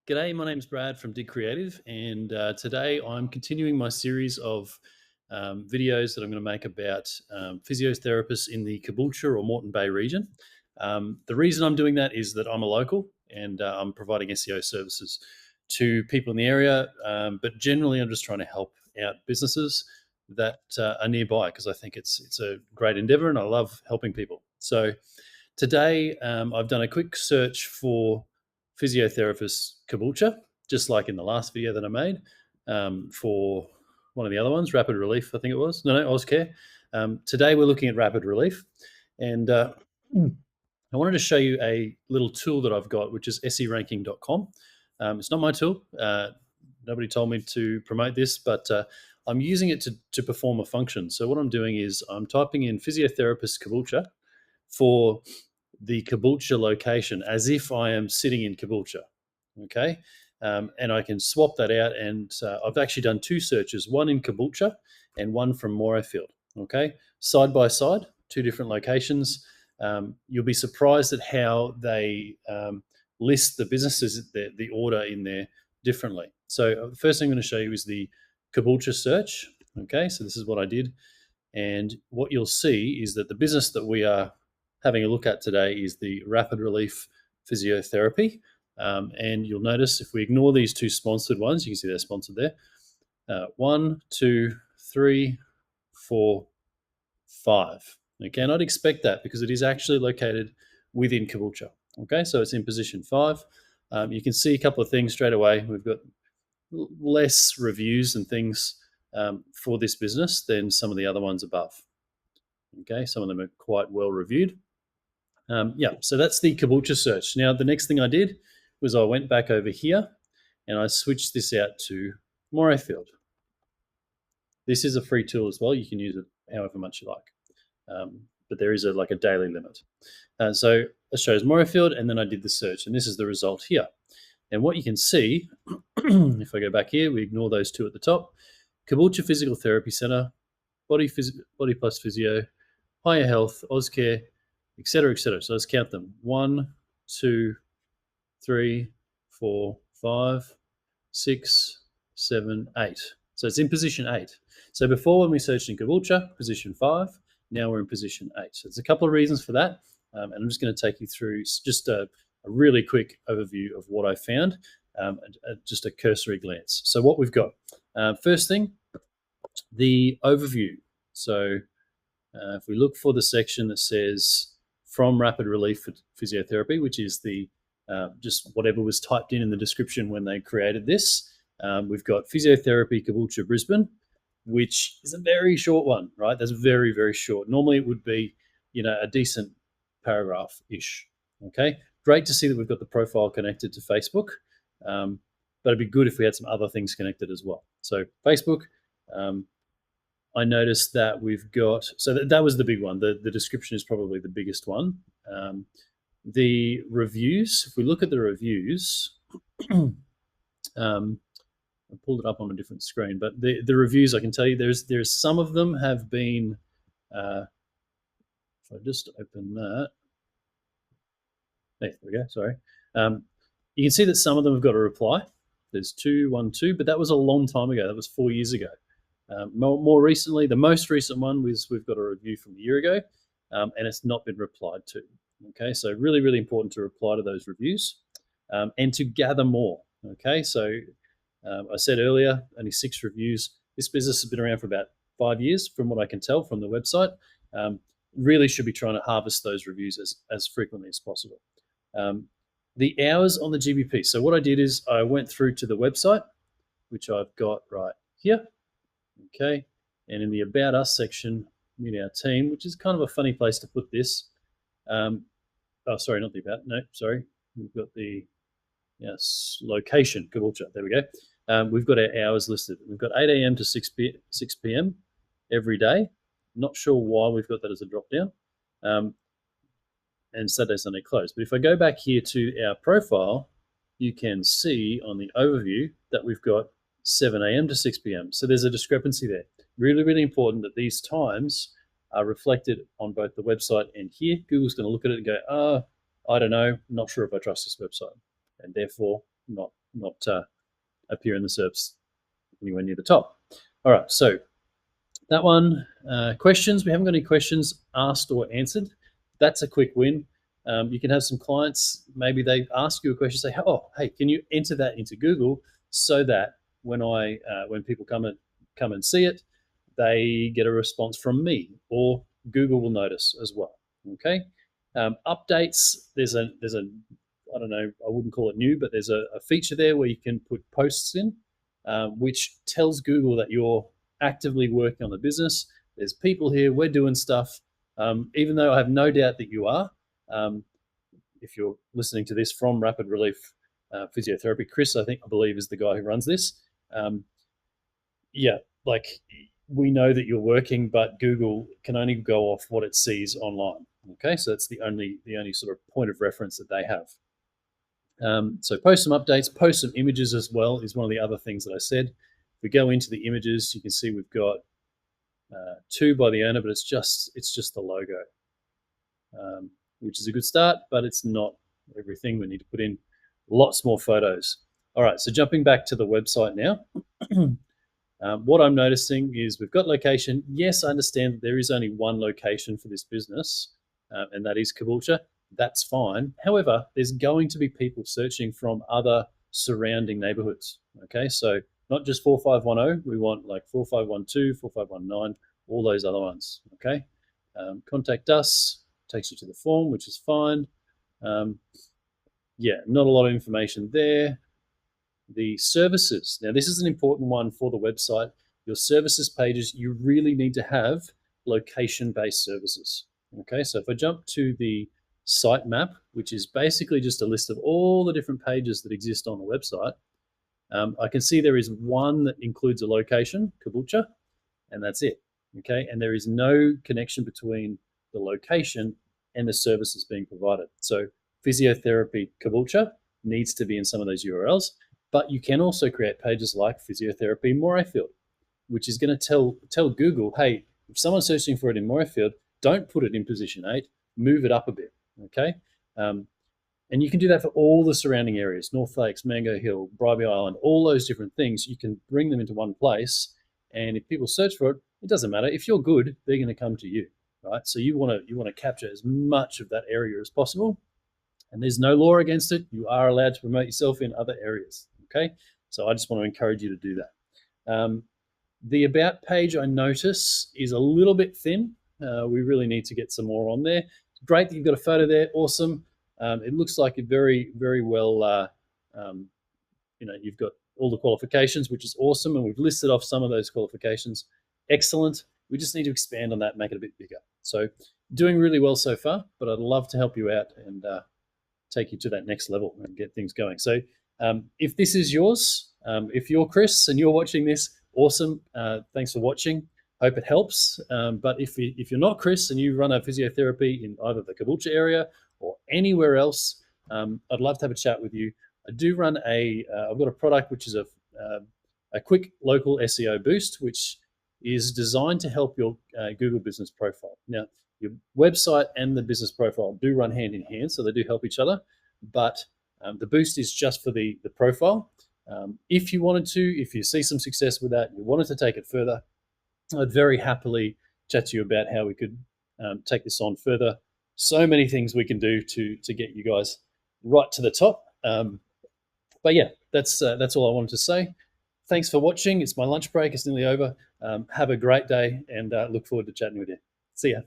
G'day, my name's Brad from Dig Creative, and today I'm continuing my series of videos that I'm going to make about physiotherapists in the Caboolture or Moreton Bay region. The reason I'm doing that is that I'm a local and I'm providing SEO services to people in the area, but generally I'm just trying to help out businesses that are nearby because I think it's a great endeavor and I love helping people. So today, I've done a quick search for physiotherapist Caboolture, just like in the last video that I made for one of the other ones, Rapid Relief, I think it was. No, Ozcare. Today, we're looking at Rapid Relief, and I wanted to show you a little tool that I've got, which is seranking.com. It's not my tool. Nobody told me to promote this, but I'm using it to perform a function. So what I'm doing is I'm typing in physiotherapist Caboolture for the Caboolture location as if I am sitting in Caboolture, okay? And I can swap that out, and I've actually done two searches, one in Caboolture and one from Morayfield, okay? Side by side, two different locations. You'll be surprised at how they list the businesses, the order in there differently. So the first thing I'm going to show you is the Caboolture search, okay? So this is what I did. And what you'll see is that the business that we are having a look at today is the Rapid Relief Physiotherapy. And you'll notice if we ignore these two sponsored ones, you can see they're sponsored there. 1, 2, 3, 4, 5. Okay, and I'd expect that because it is actually located within Caboolture. Okay, so it's in position 5. You can see a couple of things straight away. We've got less reviews and things for this business than some of the other ones above. Okay, some of them are quite well reviewed. So that's the Caboolture search. Now, the next thing I did was I went back over here and I switched this out to Morayfield. This is a free tool as well. You can use it however much you like, but there is like a daily limit. So it shows Morayfield, and then I did the search, and this is the result here. And what you can see, if I go back here, we ignore those two at the top. Caboolture Physical Therapy Centre, Body Plus Physio, Higher Health, Ozcare, etc., etc. So let's count them. 1, 2, 3, 4, 5, 6, 7, 8. So it's in position 8. So before, when we searched in Caboolture, position 5, now we're in position 8. So there's a couple of reasons for that, and I'm just going to take you through just a really quick overview of what I found, just a cursory glance. So what we've got, first thing, the overview. So if we look for the section that says from Rapid Relief Physiotherapy, which is the just whatever was typed in the description when they created this, we've got Physiotherapy Caboolture Brisbane, which is a very short one, right? That's very, very short. Normally it would be, a decent paragraph-ish, okay? Great to see that we've got the profile connected to Facebook, but it'd be good if we had some other things connected as well. So Facebook, I noticed that we've got, so that was the big one. The description is probably the biggest one. The reviews, if we look at the reviews, I pulled it up on a different screen, but the reviews, I can tell you there's some of them have been, if I just open that, there we go, sorry. You can see that some of them have got a reply. There's 2, 1, 2, but that was a long time ago. That was 4 years ago. More recently, the most recent one was we've got a review from a year ago, and it's not been replied to. Okay, so really, really important to reply to those reviews and to gather more. Okay, so I said earlier, only 6 reviews. This business has been around for about 5 years, from what I can tell from the website. Really should be trying to harvest those reviews as frequently as possible. The hours on the GBP. So what I did is I went through to the website, which I've got right here. Okay, and in the About Us section, meet our team, which is kind of a funny place to put this. Sorry, not the About, no, sorry. We've got the location, Caboolture, there we go. We've got our hours listed. We've got 8 a.m. to 6 p.m. every day. Not sure why we've got that as a drop down. And Saturday, Sunday closed. But if I go back here to our profile, you can see on the overview that we've got 7 a.m. to 6 p.m. So there's a discrepancy there. Really, really important that these times are reflected on both the website and here. Google's going to look at it and go, I don't know, not sure if I trust this website, and therefore not not appear in the SERPs anywhere near the top. All right, so that one, questions. We haven't got any questions asked or answered. That's a quick win. You can have some clients, maybe they ask you a question, say, oh, hey, can you enter that into Google so that when people come and see it, they get a response from me, or Google will notice as well. Okay. Updates. There's a I don't know, I wouldn't call it new, but there's a feature there where you can put posts in, which tells Google that you're actively working on the business. There's people here, we're doing stuff. Even though I have no doubt that you are, if you're listening to this from Rapid Relief Physiotherapy, Chris, I believe is the guy who runs this. Yeah, like we know that you're working, but Google can only go off what it sees online. Okay, so that's the only sort of point of reference that they have. So post some updates, post some images as well is one of the other things that I said. If we go into the images, you can see we've got 2 by the owner, but it's just the logo, which is a good start, but it's not everything. We need to put in lots more photos. All right, so jumping back to the website now. What I'm noticing is we've got location. Yes, I understand that there is only one location for this business, and that is Caboolture. That's fine. However, there's going to be people searching from other surrounding neighborhoods. Okay, so not just 4510, we want like 4512, 4519, all those other ones. Okay, contact us, takes you to the form, which is fine. Yeah, not a lot of information there. The services. Now, this is an important one for the website. Your services pages, you really need to have location-based services. Okay, so if I jump to the site map, which is basically just a list of all the different pages that exist on the website, I can see there is one that includes a location, Caboolture, and that's it. Okay, and there is no connection between the location and the services being provided. So physiotherapy Caboolture needs to be in some of those URLs. But you can also create pages like Physiotherapy Morayfield, which is going to tell Google, hey, if someone's searching for it in Morayfield, don't put it in position 8, move it up a bit, okay? And you can do that for all the surrounding areas, North Lakes, Mango Hill, Bribie Island, all those different things. You can bring them into one place, and if people search for it, it doesn't matter. If you're good, they're going to come to you, right? So you want to capture as much of that area as possible, and there's no law against it. You are allowed to promote yourself in other areas. Okay, so I just want to encourage you to do that. The About page, I notice, is a little bit thin. We really need to get some more on there. Great that you've got a photo there. Awesome. It looks like it very, very well, you've got all the qualifications, which is awesome. And we've listed off some of those qualifications. Excellent. We just need to expand on that, make it a bit bigger. So doing really well so far, but I'd love to help you out and take you to that next level and get things going. So if this is yours, if you're Chris and you're watching this, awesome. Thanks for watching. Hope it helps. But if you're not Chris and you run a physiotherapy in either the Caboolture area or anywhere else, I'd love to have a chat with you. I do run I've got a product which is a quick local SEO boost, which is designed to help your Google business profile. Now, your website and the business profile do run hand in hand, so they do help each other. But the boost is just for the profile. If you see some success with that, you wanted to take it further, I'd very happily chat to you about how we could take this on further. So many things we can do to get you guys right to the top. But yeah, that's all I wanted to say. Thanks for watching. It's my lunch break. It's nearly over. Have a great day, and look forward to chatting with you. See ya.